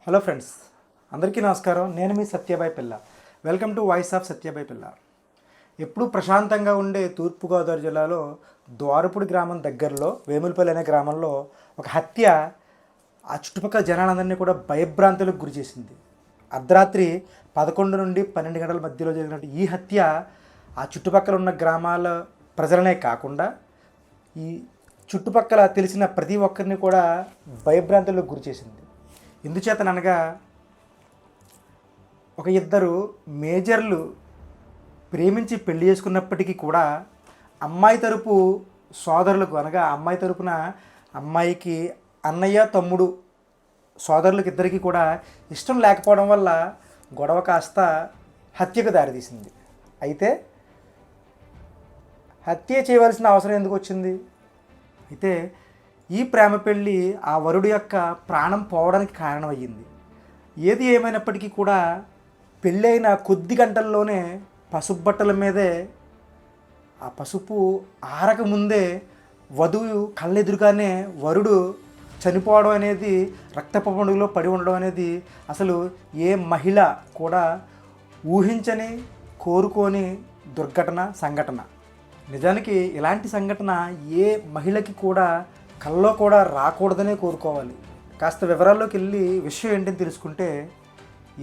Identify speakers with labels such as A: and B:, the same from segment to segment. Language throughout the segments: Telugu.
A: హలో ఫ్రెండ్స్, అందరికీ నమస్కారం. నేను మీ సత్యబాయ్ పిల్ల. వెల్కమ్ టు వాయిస్ ఆఫ్ సత్యబాయ్ పిల్ల. ఎప్పుడూ ప్రశాంతంగా ఉండే తూర్పుగోదావరి జిల్లాలో ద్వారపూడి గ్రామం దగ్గరలో వేములపల్లి అనే గ్రామంలో ఒక హత్య ఆ చుట్టుపక్కల జనాలందరినీ కూడా భయభ్రాంతులకు గురి చేసింది. అర్ధరాత్రి 11 నుండి 12 గంటల మధ్యలో జరిగినట్టు ఈ హత్య ఆ చుట్టుపక్కల ఉన్న గ్రామాల ప్రజలనే కాకుండా ఈ చుట్టుపక్కల తెలిసిన ప్రతి ఒక్కరిని కూడా భయభ్రాంతులకు గురి చేసింది. ఎందుచేతనగా ఒక ఇద్దరు మేజర్లు ప్రేమించి పెళ్లి చేసుకున్నప్పటికీ కూడా అమ్మాయి తరపు సోదరులకు అనగా అమ్మాయి తరపున అమ్మాయికి అన్నయ్య తమ్ముడు సోదరులకు ఇద్దరికీ కూడా ఇష్టం లేకపోవడం వల్ల గొడవ కాస్త హత్యకు దారితీసింది. అయితే హత్య చేయవలసిన అవసరం ఎందుకు వచ్చింది? అయితే ఈ ప్రేమ పెళ్ళి ఆ వరుడు యొక్క ప్రాణం పోవడానికి కారణమయ్యింది. ఏది ఏమైనప్పటికీ కూడా పెళ్ళైన కొద్ది గంటల్లోనే పసుపు బట్టల మీదే ఆ పసుపు ఆరకముందే వధువు కళ్ళెదురుగానే వరుడు చనిపోవడం అనేది, రక్తపు మడుగులో పడి ఉండడం అనేది అసలు ఏ మహిళ కూడా ఊహించని కోరుకోని సంఘటన. నిజానికి ఇలాంటి సంఘటన ఏ మహిళకి కూడా కల్లో కూడా రాకూడదనే కోరుకోవాలి. కాస్త వివరాల్లోకి వెళ్ళి విషయం ఏంటని తెలుసుకుంటే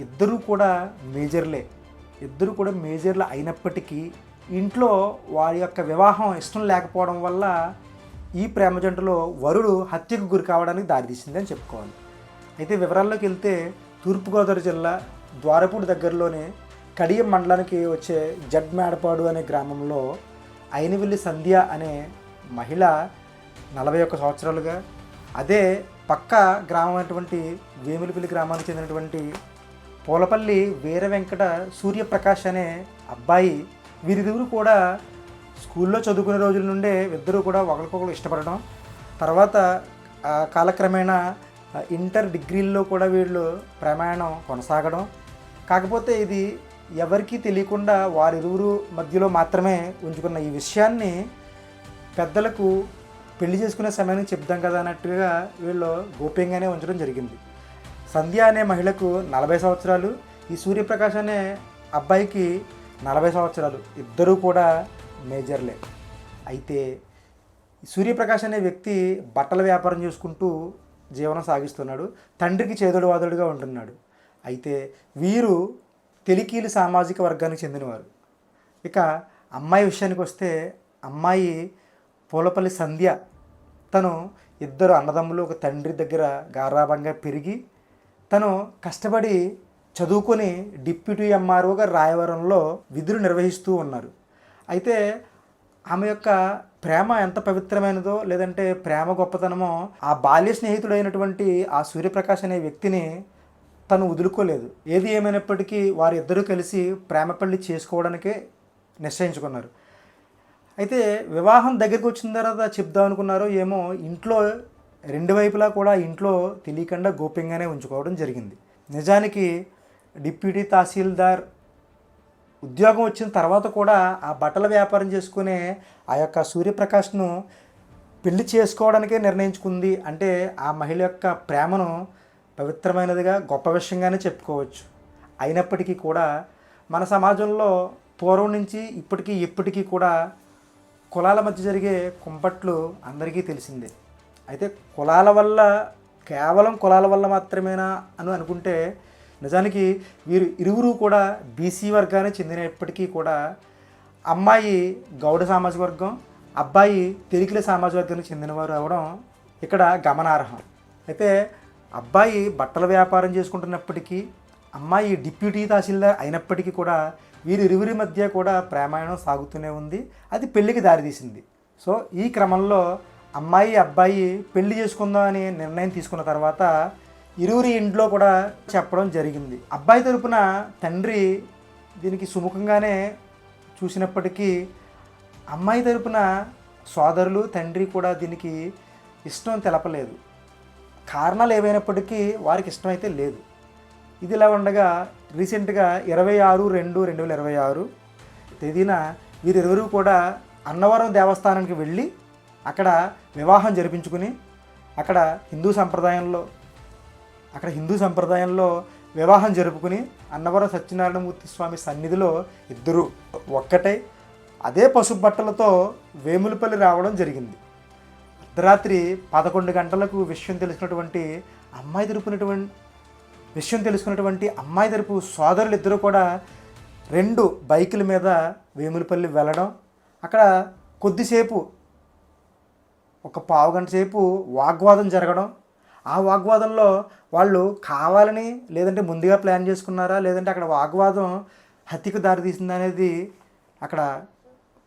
A: ఇద్దరూ కూడా మేజర్లు అయినప్పటికీ ఇంట్లో వారి యొక్క వివాహం ఇష్టం లేకపోవడం వల్ల ఈ ప్రేమ జంటలో వరుడు హత్యకు గురి కావడానికి దారితీసింది అని చెప్పుకోవాలి. అయితే వివరాల్లోకి వెళ్తే తూర్పుగోదావరి జిల్లా ద్వారపూడి దగ్గరలోనే కడియం మండలానికి వచ్చే జడ్మేడపాడు అనే గ్రామంలో అయినవిల్లి సంధ్య అనే మహిళ 41 సంవత్సరాలుగా, అదే పక్క గ్రామం అటువంటి వేములపల్లి గ్రామానికి చెందినటువంటి పూలపల్లి వీర వెంకట సూర్యప్రకాష్ అనే అబ్బాయి, వీరిరువురు కూడా స్కూల్లో చదువుకునే రోజుల నుండే ఇద్దరూ కూడా ఒకరికొకరు ఇష్టపడడం, తర్వాత కాలక్రమేణా ఇంటర్ డిగ్రీల్లో కూడా వీళ్ళు ప్రయాణం కొనసాగడం. కాకపోతే ఇది ఎవరికీ తెలియకుండా వారిరువురు మధ్యలో మాత్రమే ఉంచుకున్న ఈ విషయాన్ని పెద్దలకు పెళ్లి చేసుకునే సమయానికి చెప్దాం కదా అన్నట్టుగా వీళ్ళు గోప్యంగానే ఉంచడం జరిగింది. సంధ్య అనే మహిళకు 40 సంవత్సరాలు, ఈ సూర్యప్రకాష్ అనే అబ్బాయికి 40 సంవత్సరాలు. ఇద్దరూ కూడా మేజర్లే. అయితే సూర్యప్రకాష్ అనే వ్యక్తి బట్టల వ్యాపారం చేసుకుంటూ జీవనం సాగిస్తున్నాడు. తండ్రికి చేదోడు వాదోడుగా ఉంటున్నాడు. అయితే వీరు తెలికీలి సామాజిక వర్గానికి చెందినవారు. ఇక అమ్మాయి విషయానికి వస్తే అమ్మాయి పూలపల్లి సంధ్య, తను ఇద్దరు అన్నదమ్ములు ఒక తండ్రి దగ్గర గారాబంగా పెరిగి తను కష్టపడి చదువుకొని డిప్యూటీ ఎంఆర్ఓగా రాయవరంలో విధులు నిర్వహిస్తూ ఉన్నారు. అయితే ఆమె యొక్క ప్రేమ ఎంత పవిత్రమైనదో, లేదంటే ప్రేమ గొప్పతనమో ఆ బాల్య స్నేహితుడైనటువంటి ఆ సూర్యప్రకాష్ అనే వ్యక్తిని తను వదులుకోలేదు. ఏది ఏమైనప్పటికీ వారిద్దరూ కలిసి ప్రేమ పెళ్లి చేసుకోవడానికే నిశ్చయించుకున్నారు. అయితే వివాహం దగ్గరికి వచ్చిన తర్వాత చెప్దాం అనుకున్నారో ఏమో, ఇంట్లో రెండు వైపులా కూడా ఇంట్లో తెలియకుండా గోప్యంగానే ఉంచుకోవడం జరిగింది. నిజానికి డిప్యూటీ తహసీల్దార్ ఉద్యోగం వచ్చిన తర్వాత కూడా ఆ బట్టల వ్యాపారం చేసుకునే ఆ యొక్క సూర్యప్రకాష్ను పెళ్లి చేసుకోవడానికే నిర్ణయించుకుంది అంటే ఆ మహిళ యొక్క ప్రేమను పవిత్రమైనదిగా గొప్ప విషయంగానే చెప్పుకోవచ్చు. అయినప్పటికీ కూడా మన సమాజంలో పూర్వం నుంచి ఇప్పటికీ కూడా కులాల మధ్య జరిగే కుంపట్లు అందరికీ తెలిసిందే. అయితే కేవలం కులాల వల్ల మాత్రమేనా అని అనుకుంటే నిజానికి వీరు ఇరువురు కూడా బీసీ వర్గానికి చెందినప్పటికీ కూడా అమ్మాయి గౌడ సామాజిక వర్గం, అబ్బాయి తెలికిల సామాజిక వర్గానికి చెందినవారు అవడం ఇక్కడ గమనార్హం. అయితే అబ్బాయి బట్టల వ్యాపారం చేసుకుంటున్నప్పటికీ అమ్మాయి డిప్యూటీ తహసీల్దార్ అయినప్పటికీ కూడా వీరిరువురి మధ్య కూడా ప్రేమాయణం సాగుతూనే ఉంది. అది పెళ్లికి దారితీసింది. సో ఈ క్రమంలో అబ్బాయి పెళ్లి చేసుకుందామని నిర్ణయం తీసుకున్న తర్వాత ఇరువురి ఇంట్లో కూడా చెప్పడం జరిగింది. అబ్బాయి తరపున తండ్రి దీనికి సుముఖంగానే చూసినప్పటికీ అమ్మాయి తరపున సోదరులు తండ్రి కూడా దీనికి ఇష్టం తెలపలేదు. కారణాలు ఏవైనప్పటికీ వారికి ఇష్టమైతే లేదు. ఇది ఇలా ఉండగా రీసెంట్గా 26/2/2026 తేదీన వీరిరువురు కూడా అన్నవరం దేవస్థానానికి వెళ్ళి అక్కడ వివాహం జరిపించుకుని అక్కడ హిందూ సంప్రదాయంలో అక్కడ హిందూ సంప్రదాయంలో వివాహం జరుపుకుని అన్నవరం సత్యనారాయణమూర్తి స్వామి సన్నిధిలో ఇద్దరు ఒక్కటై అదే పసుపు బట్టలతో వేములపల్లి రావడం జరిగింది. అర్ధరాత్రి 11 గంటలకు విషయం తెలుసుకున్నటువంటి అమ్మాయి తరపు సోదరులు ఇద్దరు కూడా 2 బైకుల మీద వేములపల్లి వెళ్ళడం, అక్కడ కొద్దిసేపు ఒక పావు గంట సేపు వాగ్వాదం జరగడం. ఆ వాగ్వాదంలో వాళ్ళు కావాలని లేదంటే ముందుగా ప్లాన్ చేసుకున్నారా, లేదంటే అక్కడ వాగ్వాదం హత్యకు దారితీసిందా అనేది అక్కడ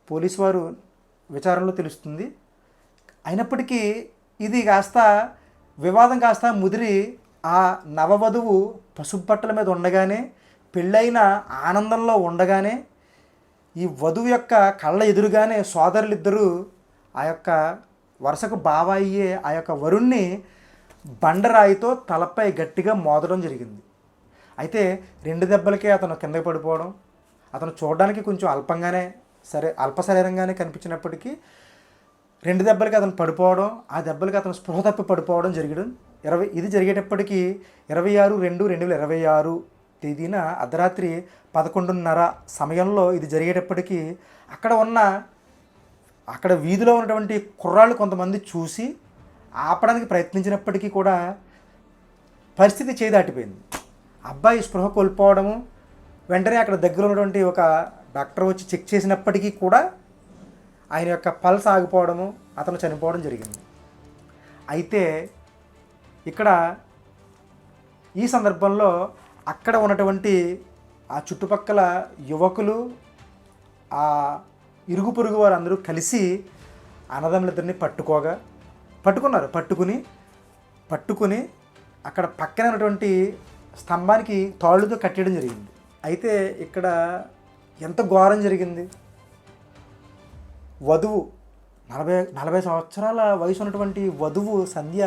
A: పోలీసు వారు విచారణలో తెలుస్తుంది. అయినప్పటికీ ఇది వివాదం కాస్త ముదిరి ఆ నవవధువు పసుపు బట్టల మీద ఉండగానే, పెళ్ళైన ఆనందంలో ఉండగానే, ఈ వధువు యొక్క కళ్ళ ఎదురుగానే సోదరులిద్దరూ ఆ యొక్క వరుసకు బావ అయ్యే ఆ యొక్క వరుణ్ణి బండరాయితో తలపై గట్టిగా మోదడం జరిగింది. అయితే 2 దెబ్బలకే అతను కిందకి పడిపోవడం, అతను చూడడానికి కొంచెం అల్ప శరీరంగానే కనిపించినప్పటికీ 2 దెబ్బలకి అతను పడిపోవడం, ఆ దెబ్బలకి అతను స్పృహ తప్పి పడిపోవడం జరిగడం. ఇది జరిగేటప్పటికి 26/2/2026 తేదీన అర్ధరాత్రి 11:30 సమయంలో ఇది జరిగేటప్పటికీ అక్కడ వీధిలో ఉన్నటువంటి కుర్రాళ్ళు కొంతమంది చూసి ఆపడానికి ప్రయత్నించినప్పటికీ కూడా పరిస్థితి చేదాటిపోయింది. అబ్బాయి స్పృహ కోల్పోవడము, వెంటనే అక్కడ దగ్గర ఉన్నటువంటి ఒక డాక్టర్ వచ్చి చెక్ చేసినప్పటికీ కూడా ఆయన యొక్క పల్స్ ఆగిపోవడము, అతను చనిపోవడం జరిగింది. అయితే ఇక్కడ ఈ సందర్భంలో అక్కడ ఉన్నటువంటి ఆ చుట్టుపక్కల యువకులు, ఆ ఇరుగు పొరుగు వారు అందరూ కలిసి అన్నదమ్ములిద్దరిని పట్టుకుని అక్కడ పక్కన ఉన్నటువంటి స్తంభానికి తాళ్ళుతో కట్టేయడం జరిగింది. అయితే ఇక్కడ ఎంత ఘోరం జరిగింది. వధువు 40 సంవత్సరాల వయసు ఉన్నటువంటి వధువు సంధ్య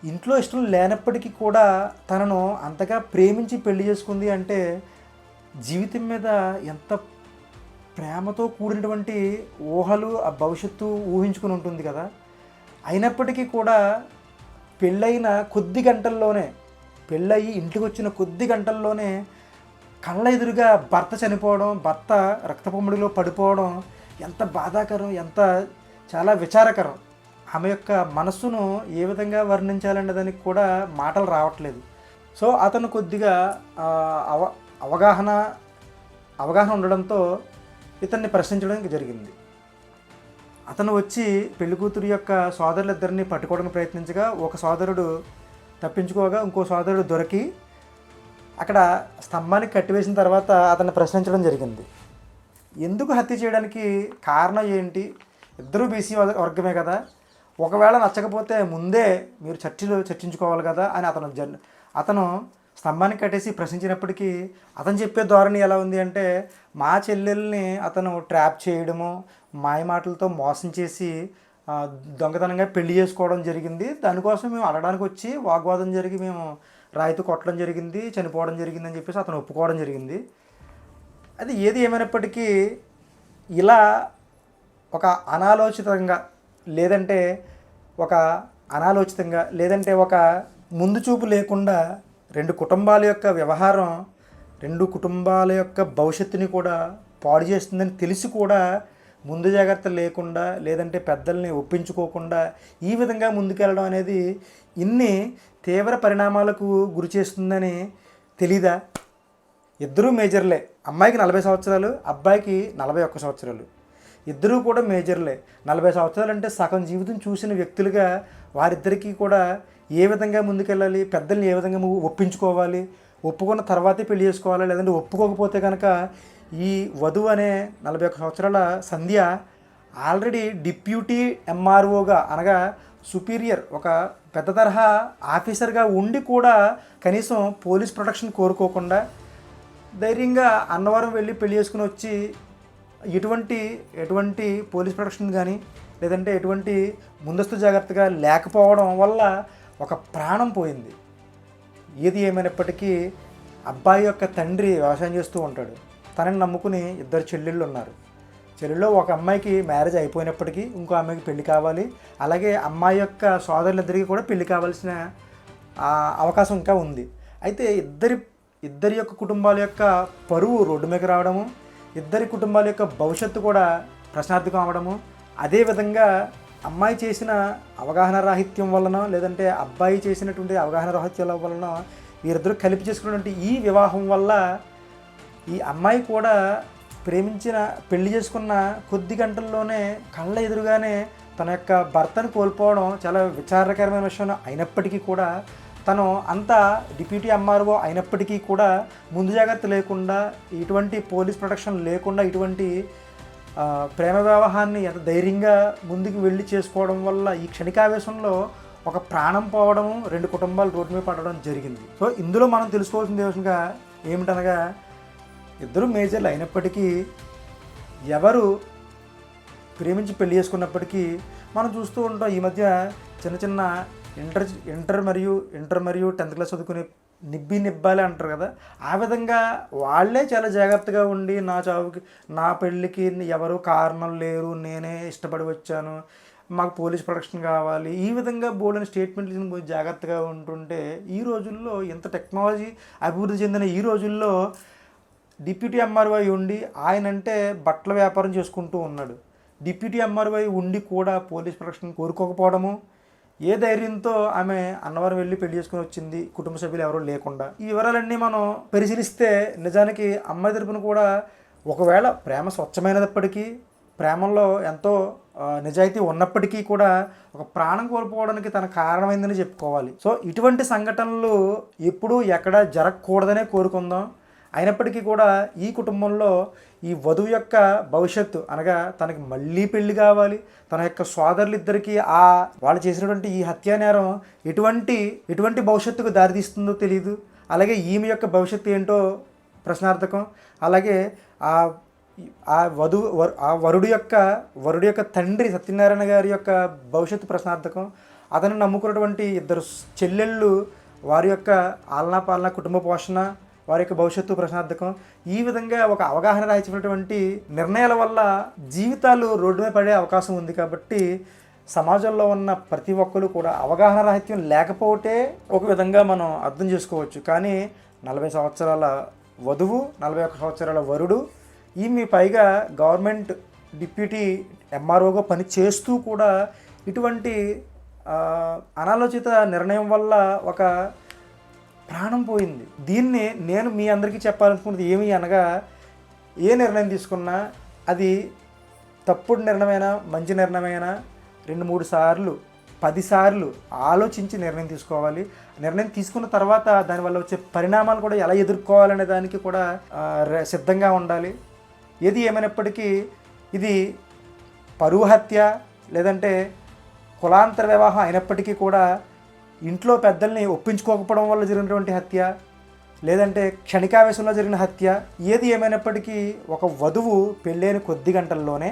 A: ఇంట్లో ఇష్టం లేనప్పటికీ కూడా తనను అంతగా ప్రేమించి పెళ్లి చేసుకుంది అంటే జీవితం మీద ఎంత ప్రేమతో కూడినటువంటి ఊహలు, ఆ భవిష్యత్తు ఊహించుకుని ఉంటుంది కదా. అయినప్పటికీ కూడా పెళ్ళయి ఇంటికి వచ్చిన కొద్ది గంటల్లోనే కళ్ళ ఎదురుగా భర్త చనిపోవడం, భర్త రక్తపొమ్మడిలో పడిపోవడం ఎంత బాధాకరం, చాలా విచారకరం. ఆమె యొక్క మనస్సును ఏ విధంగా వర్ణించాలనే దానికి కూడా మాటలు రావట్లేదు. సో అతను కొద్దిగా అవగాహన ఉండడంతో ఇతన్ని ప్రశ్నించడానికి జరిగింది. అతను వచ్చి పెళ్లికూతురు యొక్క సోదరులిద్దరిని పట్టుకోవడానికి ప్రయత్నించగా ఒక సోదరుడు తప్పించుకోగా ఇంకో సోదరుడు దొరికి అక్కడ స్తంభానికి కట్టివేసిన తర్వాత అతన్ని ప్రశ్నించడం జరిగింది. ఎందుకు హత్య చేయడానికి కారణం ఏంటి? ఇద్దరూ బీసీ వర్గమే కదా, ఒకవేళ నచ్చకపోతే ముందే మీరు చర్చించుకోవాలి కదా అని అతను స్తంభానికి కట్టేసి ప్రశ్నించినప్పటికీ అతను చెప్పే ధోరణి ఎలా ఉంది అంటే, మా చెల్లెల్ని అతను ట్రాప్ చేయడము, మాయ మాటలతో మోసం చేసి దొంగతనంగా పెళ్లి చేసుకోవడం జరిగింది, దానికోసం మేము అడగడానికి వచ్చి వాగ్వాదం జరిగి మేము రాయితో కొట్టడం జరిగింది, చనిపోవడం జరిగింది అని చెప్పేసి అతను ఒప్పుకోవడం జరిగింది. అది ఏది ఏమైనప్పటికీ ఇలా ఒక అనాలోచితంగా లేదంటే ఒక ముందు చూపు లేకుండా 2 కుటుంబాల యొక్క వ్యవహారం 2 కుటుంబాల యొక్క భవిష్యత్తుని కూడా పాడు చేస్తుందని తెలిసి కూడా ముందు జాగ్రత్త లేకుండా, లేదంటే పెద్దల్ని ఒప్పించుకోకుండా ఈ విధంగా ముందుకెళ్ళడం అనేది ఇన్ని తీవ్ర పరిణామాలకు గురి చేస్తుందని తెలీదా? ఇద్దరూ మేజర్లే. అమ్మాయికి 40 సంవత్సరాలు, అబ్బాయికి 41 సంవత్సరాలు. ఇద్దరూ కూడా మేజర్లే. 40 సంవత్సరాలు అంటే సగం జీవితం చూసిన వ్యక్తులుగా వారిద్దరికీ కూడా ఏ విధంగా ముందుకెళ్ళాలి, పెద్దల్ని ఏ విధంగా ఒప్పించుకోవాలి, ఒప్పుకున్న తర్వాతే పెళ్లి చేసుకోవాలి, లేదంటే ఒప్పుకోకపోతే కనుక ఈ వధువు అనే 41 సంవత్సరాల సంధ్య ఆల్రెడీ డిప్యూటీ ఎంఆర్ఓగా అనగా సుపీరియర్ ఒక పెద్ద తరహా ఆఫీసర్గా ఉండి కూడా కనీసం పోలీస్ ప్రొటెక్షన్ కోరుకోకుండా ధైర్యంగా అన్నవరం వెళ్ళి పెళ్లి చేసుకుని వచ్చి ఎటువంటి పోలీస్ ప్రొటెక్షన్ కానీ లేదంటే ఎటువంటి ముందస్తు జాగ్రత్తగా లేకపోవడం వల్ల ఒక ప్రాణం పోయింది. ఏది ఏమైనప్పటికీ అబ్బాయి యొక్క తండ్రి వ్యవసాయం చేస్తూ ఉంటాడు. తనని నమ్ముకుని 2 చెల్లెళ్ళు ఉన్నారు. చెల్లెల్లో ఒక అమ్మాయికి మ్యారేజ్ అయిపోయినప్పటికీ ఇంకో అమ్మాయికి పెళ్లి కావాలి, అలాగే అమ్మాయి యొక్క సోదరులిద్దరికీ కూడా పెళ్లి కావాల్సిన అవకాశం ఇంకా ఉంది. అయితే ఇద్దరి యొక్క కుటుంబాల యొక్క పరువు రోడ్డు మీదకి రావడము, ఇద్దరి కుటుంబాల యొక్క భవిష్యత్తు కూడా ప్రశ్నార్థకం అవ్వడము, అదేవిధంగా అమ్మాయి చేసిన అవగాహన రాహిత్యం వలన లేదంటే అబ్బాయి చేసినటువంటి అవగాహన రాహిత్యాల వలన వీరిద్దరూ కలిపి చేసుకున్నటువంటి ఈ వివాహం వల్ల ఈ అమ్మాయి కూడా పెళ్లి చేసుకున్న కొద్ది గంటల్లోనే కళ్ళ ఎదురుగానే తన యొక్క భర్తను కోల్పోవడం చాలా విచారకరమైన విషయం అయినప్పటికీ కూడా తను అంత డిప్యూటీ ఎంఆర్ఓ అయినప్పటికీ కూడా ముందు జాగ్రత్త లేకుండా, ఇటువంటి పోలీస్ ప్రొటెక్షన్ లేకుండా ఇటువంటి ప్రేమ వివాహాన్ని ఎంత ధైర్యంగా ముందుకు వెళ్ళి చేసుకోవడం వల్ల ఈ క్షణికావేశంలో ఒక ప్రాణం పోవడము, 2 కుటుంబాలు రోడ్డు మీద పడడం జరిగింది. సో ఇందులో మనం తెలుసుకోవాల్సిన విషయంగా ఏమిటనగా ఇద్దరు మేజర్లు అయినప్పటికీ ఎవరు ప్రేమించి పెళ్లి చేసుకున్నప్పటికీ మనం చూస్తూ ఉంటాం ఈ మధ్య చిన్న ఇంటర్ మరియు 10th క్లాస్ చదువుకునే నిబ్బాలి అంటారు కదా, ఆ విధంగా వాళ్ళే చాలా జాగ్రత్తగా ఉండి నా పెళ్ళికి ఎవరు కారణం లేరు, నేనే ఇష్టపడి వచ్చాను, మాకు పోలీస్ ప్రొటెక్షన్ కావాలి, ఈ విధంగా బోల్డెన్ స్టేట్మెంట్లు జాగ్రత్తగా ఉంటుంటే ఈ రోజుల్లో ఇంత టెక్నాలజీ అభివృద్ధి చెందిన ఈ రోజుల్లో డిప్యూటీ ఎంఆర్ఓ ఉండి ఆయనంటే బట్టల వ్యాపారం చేసుకుంటూ ఉన్నాడు. డిప్యూటీ ఎంఆర్ఓ ఉండి కూడా పోలీస్ ప్రొటెక్షన్ కోరుకోకపోవడము, ఏ ధైర్యంతో ఆమె అన్నవరం వెళ్ళి పెళ్లి చేసుకుని వచ్చింది కుటుంబ సభ్యులు ఎవరూ లేకుండా. ఈ వివరాలన్నీ మనం పరిశీలిస్తే నిజానికి అమ్మాయి తరపున కూడా ఒకవేళ ప్రేమ స్వచ్ఛమైనప్పటికీ, ప్రేమలో ఎంతో నిజాయితీ ఉన్నప్పటికీ కూడా ఒక ప్రాణం కోల్పోవడానికి తన కారణమైందని చెప్పుకోవాలి. సో ఇటువంటి సంఘటనలు ఎప్పుడూ ఎక్కడ జరగకూడదనే కోరుకుందాం. అయినప్పటికీ కూడా ఈ కుటుంబంలో ఈ వధువు యొక్క భవిష్యత్తు అనగా తనకి మళ్ళీ పెళ్లి కావాలి, తన యొక్క సోదరులిద్దరికీ వాళ్ళు చేసినటువంటి ఈ హత్యా నేరం ఎటువంటి భవిష్యత్తుకు దారితీస్తుందో తెలియదు. అలాగే ఈమె యొక్క భవిష్యత్తు ఏంటో ప్రశ్నార్థకం. అలాగే వరుడు యొక్క తండ్రి సత్యనారాయణ గారి యొక్క భవిష్యత్తు ప్రశ్నార్థకం. అతను నమ్ముకున్నటువంటి 2 చెల్లెళ్ళు వారి యొక్క ఆలనా పాలన కుటుంబ పోషణ, వారి యొక్క భవిష్యత్తు ప్రశ్నార్థకం. ఈ విధంగా ఒక అవగాహన రాయించినటువంటి నిర్ణయాల వల్ల జీవితాలు రోడ్డు మీద పడే అవకాశం ఉంది. కాబట్టి సమాజంలో ఉన్న ప్రతి ఒక్కరు కూడా అవగాహన రాహిత్యం లేకపోతే ఒక విధంగా మనం అర్థం చేసుకోవచ్చు. కానీ 40 సంవత్సరాల వధువు, 41 సంవత్సరాల వరుడు, ఈమె పైగా గవర్నమెంట్ డిప్యూటీ ఎంఆర్ఓగా పని చేస్తూ కూడా ఇటువంటి అనాలోచిత నిర్ణయం వల్ల ఒక ప్రాణం పోయింది. దీన్ని నేను మీ అందరికీ చెప్పాలనుకున్నది ఏమి అనగా, ఏ నిర్ణయం తీసుకున్నా అది తప్పుడు నిర్ణయమైనా మంచి నిర్ణయమైనా 2-3 సార్లు 10 సార్లు ఆలోచించి నిర్ణయం తీసుకోవాలి. నిర్ణయం తీసుకున్న తర్వాత దానివల్ల వచ్చే పరిణామాలు కూడా ఎలా ఎదుర్కోవాలనే దానికి కూడా సిద్ధంగా ఉండాలి. ఏది ఏమైనప్పటికీ ఇది పరువు హత్య లేదంటే కులాంతర వివాహం అయినప్పటికీ కూడా ఇంట్లో పెద్దల్ని ఒప్పించుకోకపోవడం వల్ల జరిగినటువంటి హత్య లేదంటే క్షణికావేశంలో జరిగిన హత్య, ఏది ఏమైనప్పటికీ ఒక వధువు పెళ్ళైన కొద్ది గంటల్లోనే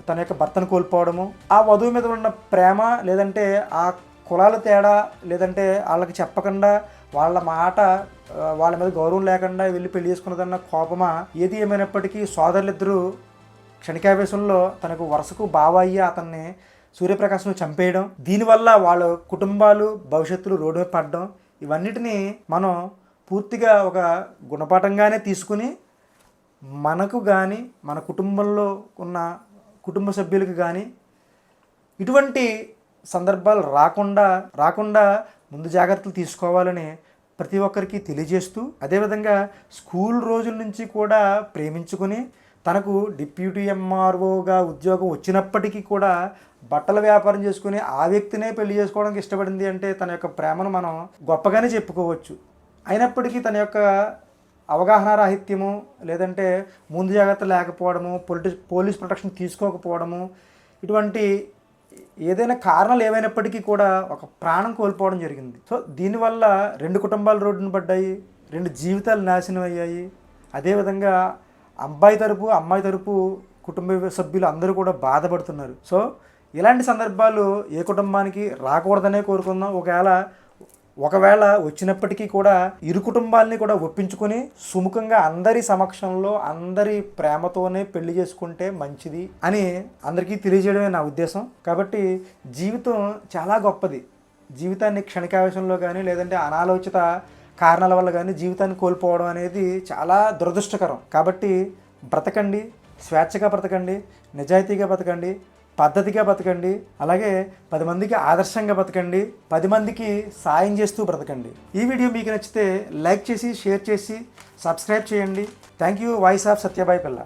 A: తన యొక్క భర్తను కోల్పోవడము, ఆ వధువు మీద ఉన్న ప్రేమ లేదంటే ఆ కులాల తేడా లేదంటే వాళ్ళకి చెప్పకుండా వాళ్ళ మీద గౌరవం లేకుండా వెళ్ళి పెళ్లి చేసుకున్నదన్న కోపమా, ఏది ఏమైనప్పటికీ సోదరులిద్దరూ క్షణికావేశంలో తనకు వరుసకు బావయ్య అతన్ని సూర్యప్రకాశ్ను చంపేయడం, దీనివల్ల వాళ్ళ కుటుంబాలు భవిష్యత్తులు రోడ్డు మీద పడడం, ఇవన్నిటినీ మనం పూర్తిగా ఒక గుణపాఠంగానే తీసుకుని మనకు కానీ మన కుటుంబంలో ఉన్న కుటుంబ సభ్యులకు కానీ ఇటువంటి సందర్భాలు రాకుండా ముందు జాగ్రత్తలు తీసుకోవాలని ప్రతి ఒక్కరికి తెలియజేస్తూ, అదేవిధంగా స్కూల్ రోజుల నుంచి కూడా ప్రేమించుకుని తనకు డిప్యూటీ ఎంఆర్ఓగా ఉద్యోగం వచ్చినప్పటికీ కూడా బట్టల వ్యాపారం చేసుకుని ఆ వ్యక్తినే పెళ్లి చేసుకోవడానికి ఇష్టపడింది అంటే తన యొక్క ప్రేమను మనం గొప్పగానే చెప్పుకోవచ్చు. అయినప్పటికీ తన యొక్క అవగాహన రాహిత్యము లేదంటే ముందు జాగ్రత్త లేకపోవడము, పోలీస్ ప్రొటెక్షన్ తీసుకోకపోవడము, ఇటువంటి ఏదైనా కారణాలు ఏవైనప్పటికీ కూడా ఒక ప్రాణం కోల్పోవడం జరిగింది. సో దీనివల్ల 2 కుటుంబాలు రోడ్డున పడ్డాయి, 2 జీవితాలు నాశనం అయ్యాయి. అదేవిధంగా అమ్మాయి తరపు కుటుంబ సభ్యులు అందరూ కూడా బాధపడుతున్నారు. సో ఇలాంటి సందర్భాలు ఏ కుటుంబానికి రాకూడదనే కోరుకుందాం. ఒకవేళ వచ్చినప్పటికీ కూడా ఇరు కుటుంబాలని కూడా ఒప్పించుకొని సుముఖంగా అందరి సమక్షంలో అందరి ప్రేమతోనే పెళ్లి చేసుకుంటే మంచిది అని అందరికీ తెలియజేయడమే నా ఉద్దేశం. కాబట్టి జీవితం చాలా గొప్పది. జీవితాన్ని క్షణికావేశంలో కానీ లేదంటే అనాలోచిత కారణాల వల్ల కానీ జీవితాన్ని కోల్పోవడం అనేది చాలా దురదృష్టకరం. కాబట్టి బ్రతకండి, స్వేచ్ఛగా బ్రతకండి, నిజాయితీగా బ్రతకండి, పద్ధతిగా బ్రతకండి, అలాగే 10 మందికి ఆదర్శంగా బ్రతకండి, 10 మందికి సాయం చేస్తూ బ్రతకండి. ఈ వీడియో మీకు నచ్చితే లైక్ చేసి, షేర్ చేసి, సబ్స్క్రైబ్ చేయండి. Thank you. వాయిస్ ఆఫ్ సత్యబాయి పిల్ల.